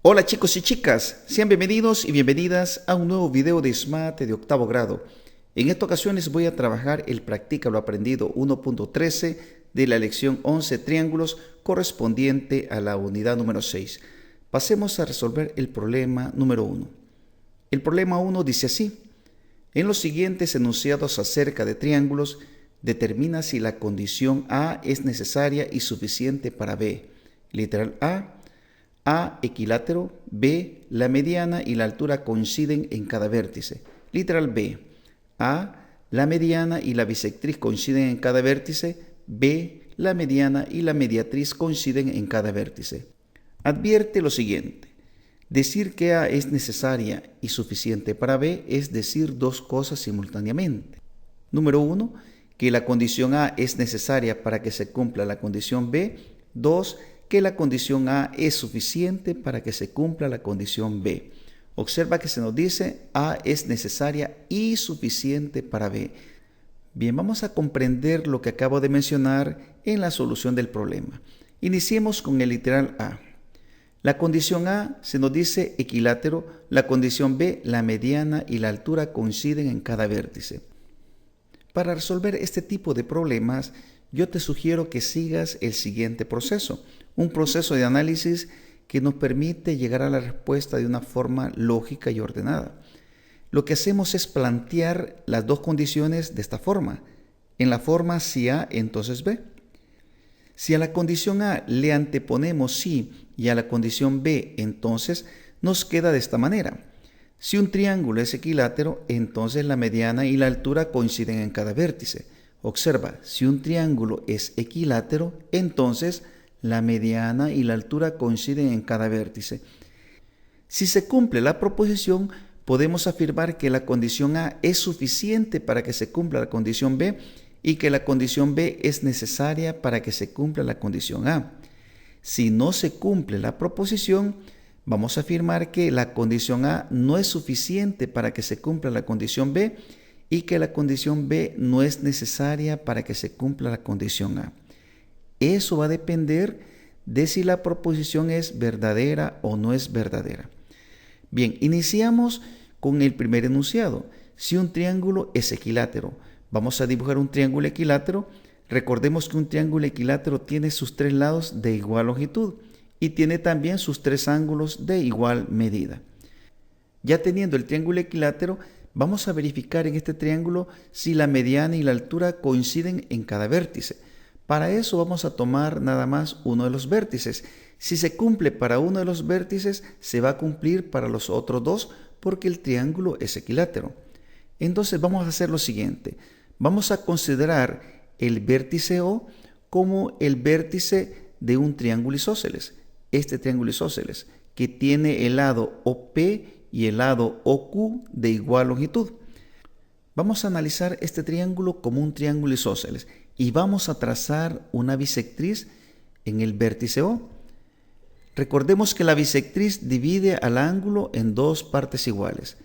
Hola chicos y chicas, sean bienvenidos y bienvenidas a un nuevo video de SMAT de octavo grado. En esta ocasión les voy a trabajar el Practica lo aprendido 1.13 de la lección 11 triángulos correspondiente a la unidad número 6. Pasemos a resolver el problema número 1. El problema 1 dice así: en los siguientes enunciados acerca de triángulos, determina si la condición A es necesaria y suficiente para B. Literal A, equilátero. B, la mediana y la altura coinciden en cada vértice. Literal B. A, la mediana y la bisectriz coinciden en cada vértice. B, la mediana y la mediatriz coinciden en cada vértice. Advierte lo siguiente: decir que A es necesaria y suficiente para B es decir dos cosas simultáneamente. Número 1, que la condición A es necesaria para que se cumpla la condición B. 2, que la condición A es suficiente para que se cumpla la condición B. Observa que se nos dice A es necesaria y suficiente para B. Bien, vamos a comprender lo que acabo de mencionar en la solución del problema. Iniciemos con el literal A. La condición A se nos dice equilátero, la condición B, la mediana y la altura coinciden en cada vértice. Para resolver este tipo de problemas, yo te sugiero que sigas el siguiente proceso, un proceso de análisis que nos permite llegar a la respuesta de una forma lógica y ordenada. Lo que hacemos es plantear las dos condiciones de esta forma. En la forma si A, entonces B. Si a la condición A le anteponemos sí y a la condición B, entonces nos queda de esta manera. Si un triángulo es equilátero, entonces la mediana y la altura coinciden en cada vértice. Observa, si un triángulo es equilátero, entonces la mediana y la altura coinciden en cada vértice. Si se cumple la proposición, podemos afirmar que la condición A es suficiente para que se cumpla la condición B y que la condición B es necesaria para que se cumpla la condición A. Si no se cumple la proposición, vamos a afirmar que la condición A no es suficiente para que se cumpla la condición B y que la condición B no es necesaria para que se cumpla la condición A. Eso va a depender de si la proposición es verdadera o no es verdadera. Bien, iniciamos con el primer enunciado. Si un triángulo es equilátero, vamos a dibujar un triángulo equilátero. Recordemos que un triángulo equilátero tiene sus tres lados de igual longitud y tiene también sus tres ángulos de igual medida. Ya teniendo el triángulo equilátero, vamos a verificar en este triángulo si la mediana y la altura coinciden en cada vértice. Para eso vamos a tomar nada más uno de los vértices. Si se cumple para uno de los vértices, se va a cumplir para los otros dos porque el triángulo es equilátero. Entonces vamos a hacer lo siguiente. Vamos a considerar el vértice O como el vértice de un triángulo isósceles. Este triángulo isósceles que tiene el lado OP y el lado OQ de igual longitud. Vamos a analizar este triángulo como un triángulo isósceles y vamos a trazar una bisectriz en el vértice O. Recordemos que la bisectriz divide al ángulo en dos partes iguales.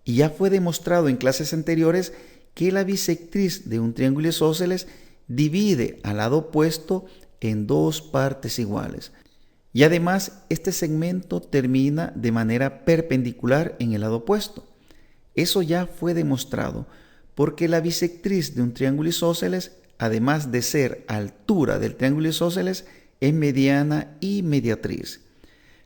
Y ya fue demostrado en clases anteriores que la bisectriz de un triángulo isósceles divide al lado opuesto en dos partes iguales. Y además, este segmento termina de manera perpendicular en el lado opuesto. Eso ya fue demostrado porque la bisectriz de un triángulo isósceles, además de ser altura del triángulo isósceles, es mediana y mediatriz.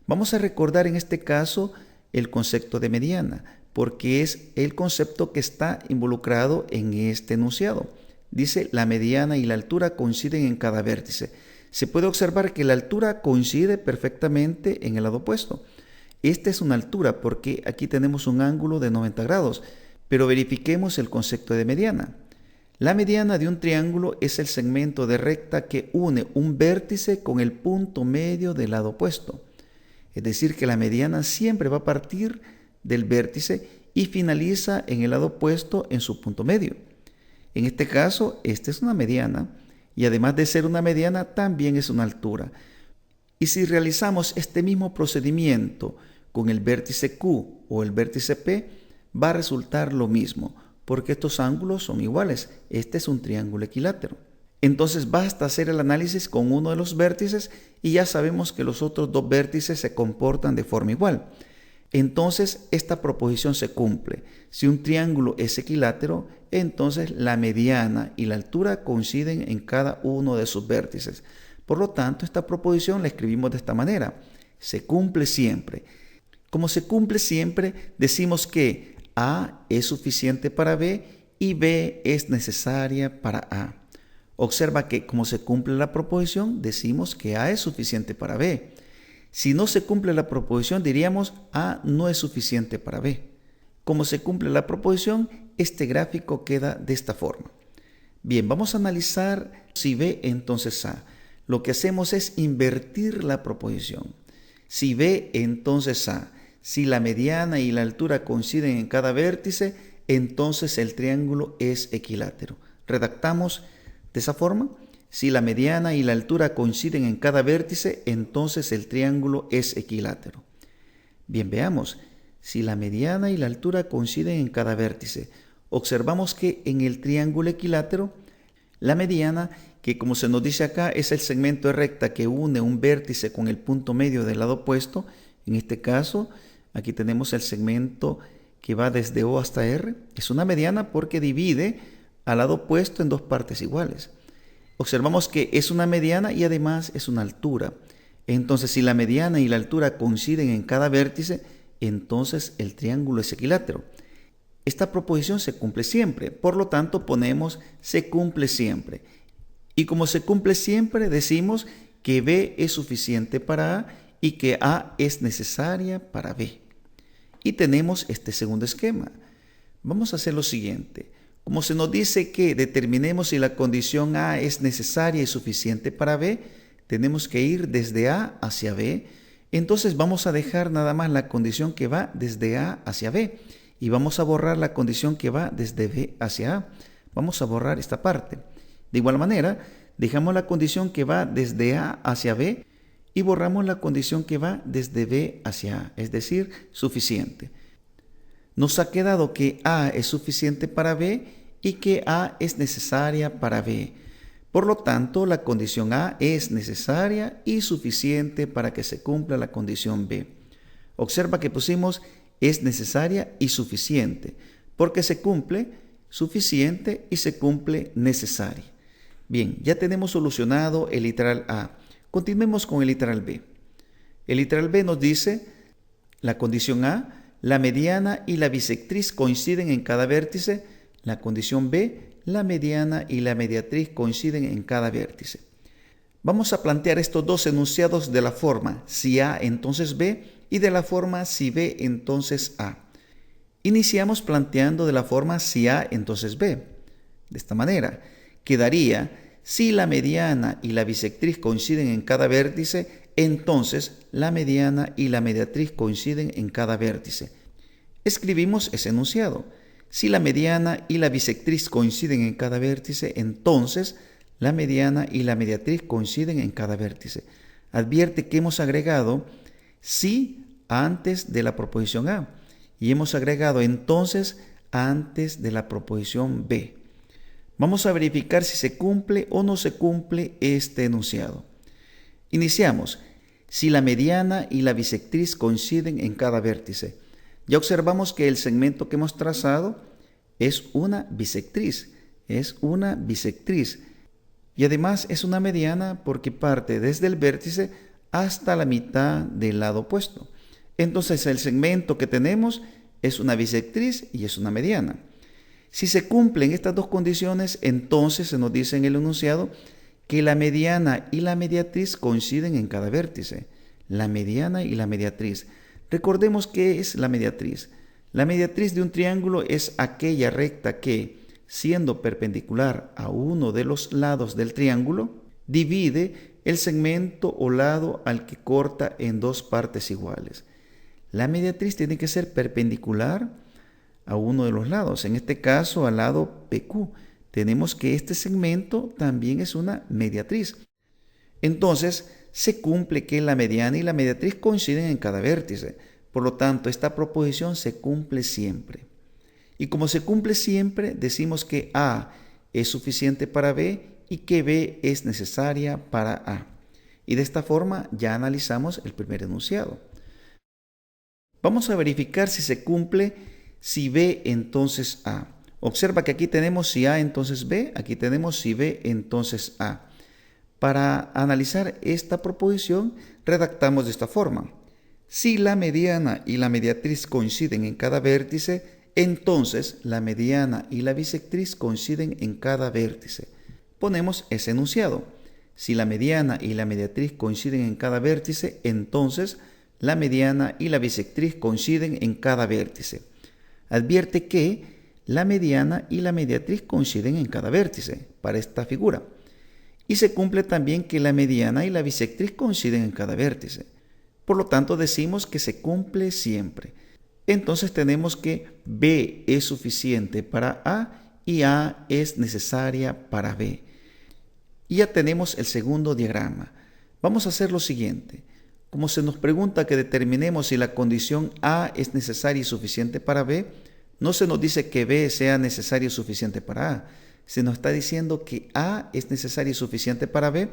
Vamos a recordar en este caso el concepto de mediana, porque es el concepto que está involucrado en este enunciado. Dice, la mediana y la altura coinciden en cada vértice. Se puede observar que la altura coincide perfectamente en el lado opuesto. Esta es una altura porque aquí tenemos un ángulo de 90 grados, pero verifiquemos el concepto de mediana. La mediana de un triángulo es el segmento de recta que une un vértice con el punto medio del lado opuesto. Es decir, que la mediana siempre va a partir del vértice y finaliza en el lado opuesto en su punto medio. En este caso, esta es una mediana y además de ser una mediana, también es una altura. Y si realizamos este mismo procedimiento con el vértice Q o el vértice P, va a resultar lo mismo, porque estos ángulos son iguales. Este es un triángulo equilátero. Entonces basta hacer el análisis con uno de los vértices y ya sabemos que los otros dos vértices se comportan de forma igual. Entonces esta proposición se cumple. Si un triángulo es equilátero, entonces la mediana y la altura coinciden en cada uno de sus vértices. Por lo tanto, esta proposición la escribimos de esta manera. Se cumple siempre. Como se cumple siempre, decimos que A es suficiente para B y B es necesaria para A. Observa que como se cumple la proposición, decimos que A es suficiente para B. Si no se cumple la proposición, diríamos A no es suficiente para B. Como se cumple la proposición, este gráfico queda de esta forma. Bien, vamos a analizar si B, entonces A. Lo que hacemos es invertir la proposición. Si B, entonces A. Si la mediana y la altura coinciden en cada vértice, entonces el triángulo es equilátero. Redactamos de esa forma. Si la mediana y la altura coinciden en cada vértice, entonces el triángulo es equilátero. Bien, veamos. Si la mediana y la altura coinciden en cada vértice, observamos que en el triángulo equilátero, la mediana, que como se nos dice acá, es el segmento de recta que une un vértice con el punto medio del lado opuesto. En este caso, aquí tenemos el segmento que va desde O hasta R. Es una mediana porque divide al lado opuesto en dos partes iguales. Observamos que es una mediana y además es una altura. Entonces, si la mediana y la altura coinciden en cada vértice, entonces el triángulo es equilátero. Esta proposición se cumple siempre, por lo tanto ponemos se cumple siempre. Y como se cumple siempre, decimos que B es suficiente para A y que A es necesaria para B. Y tenemos este segundo esquema. Vamos a hacer lo siguiente. Como se nos dice que determinemos si la condición A es necesaria y suficiente para B, tenemos que ir desde A hacia B. Entonces vamos a dejar nada más la condición que va desde A hacia B y vamos a borrar la condición que va desde B hacia A. Vamos a borrar esta parte. De igual manera, dejamos la condición que va desde A hacia B y borramos la condición que va desde B hacia A, es decir, suficiente. Nos ha quedado que A es suficiente para B y que A es necesaria para B. Por lo tanto, la condición A es necesaria y suficiente para que se cumpla la condición B. Observa que pusimos es necesaria y suficiente, porque se cumple suficiente y se cumple necesaria. Bien, ya tenemos solucionado el literal A. Continuemos con el literal B. El literal B nos dice la condición A. La mediana y la bisectriz coinciden en cada vértice. La condición B, la mediana y la mediatriz coinciden en cada vértice. Vamos a plantear estos dos enunciados de la forma si A entonces B y de la forma si B entonces A. Iniciamos planteando de la forma si A entonces B. De esta manera, quedaría si la mediana y la bisectriz coinciden en cada vértice, entonces la mediana y la mediatriz coinciden en cada vértice. Escribimos ese enunciado. Si la mediana y la bisectriz coinciden en cada vértice, entonces la mediana y la mediatriz coinciden en cada vértice. Advierte que hemos agregado si antes de la proposición A y hemos agregado entonces antes de la proposición B. Vamos a verificar si se cumple o no se cumple este enunciado. Iniciamos. Si la mediana y la bisectriz coinciden en cada vértice. Ya observamos que el segmento que hemos trazado es una bisectriz. Y además es una mediana porque parte desde el vértice hasta la mitad del lado opuesto. Entonces el segmento que tenemos es una bisectriz y es una mediana. Si se cumplen estas dos condiciones, entonces se nos dice en el enunciado que la mediana y la mediatriz coinciden en cada vértice. La mediana y la mediatriz. Recordemos qué es la mediatriz. La mediatriz de un triángulo es aquella recta que, siendo perpendicular a uno de los lados del triángulo, divide el segmento o lado al que corta en dos partes iguales. La mediatriz tiene que ser perpendicular a uno de los lados, en este caso al lado PQ. Tenemos que este segmento también es una mediatriz. Entonces, se cumple que la mediana y la mediatriz coinciden en cada vértice. Por lo tanto, esta proposición se cumple siempre. Y como se cumple siempre, decimos que A es suficiente para B y que B es necesaria para A. Y de esta forma ya analizamos el primer enunciado. Vamos a verificar si se cumple, si B entonces A. Observa que aquí tenemos si A entonces B, aquí tenemos si B entonces A. Para analizar esta proposición redactamos de esta forma. Si la mediana y la mediatriz coinciden en cada vértice, entonces la mediana y la bisectriz coinciden en cada vértice. Ponemos ese enunciado. Si la mediana y la mediatriz coinciden en cada vértice, entonces la mediana y la bisectriz coinciden en cada vértice. Advierte que la mediana y la mediatriz coinciden en cada vértice para esta figura. Y se cumple también que la mediana y la bisectriz coinciden en cada vértice. Por lo tanto, decimos que se cumple siempre. Entonces tenemos que B es suficiente para A y A es necesaria para B. Y ya tenemos el segundo diagrama. Vamos a hacer lo siguiente. Como se nos pregunta que determinemos si la condición A es necesaria y suficiente para B, no se nos dice que B sea necesario y suficiente para A. Se nos está diciendo que A es necesaria y suficiente para B.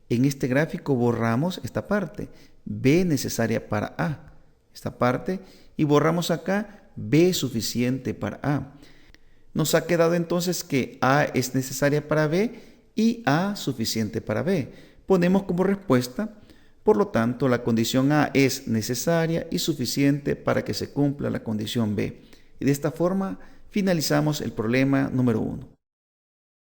En este gráfico borramos esta parte, B necesaria para A, esta parte, y borramos acá B suficiente para A. Nos ha quedado entonces que A es necesaria para B y A suficiente para B. Ponemos como respuesta, por lo tanto, la condición A es necesaria y suficiente para que se cumpla la condición B. Y de esta forma finalizamos el problema número 1.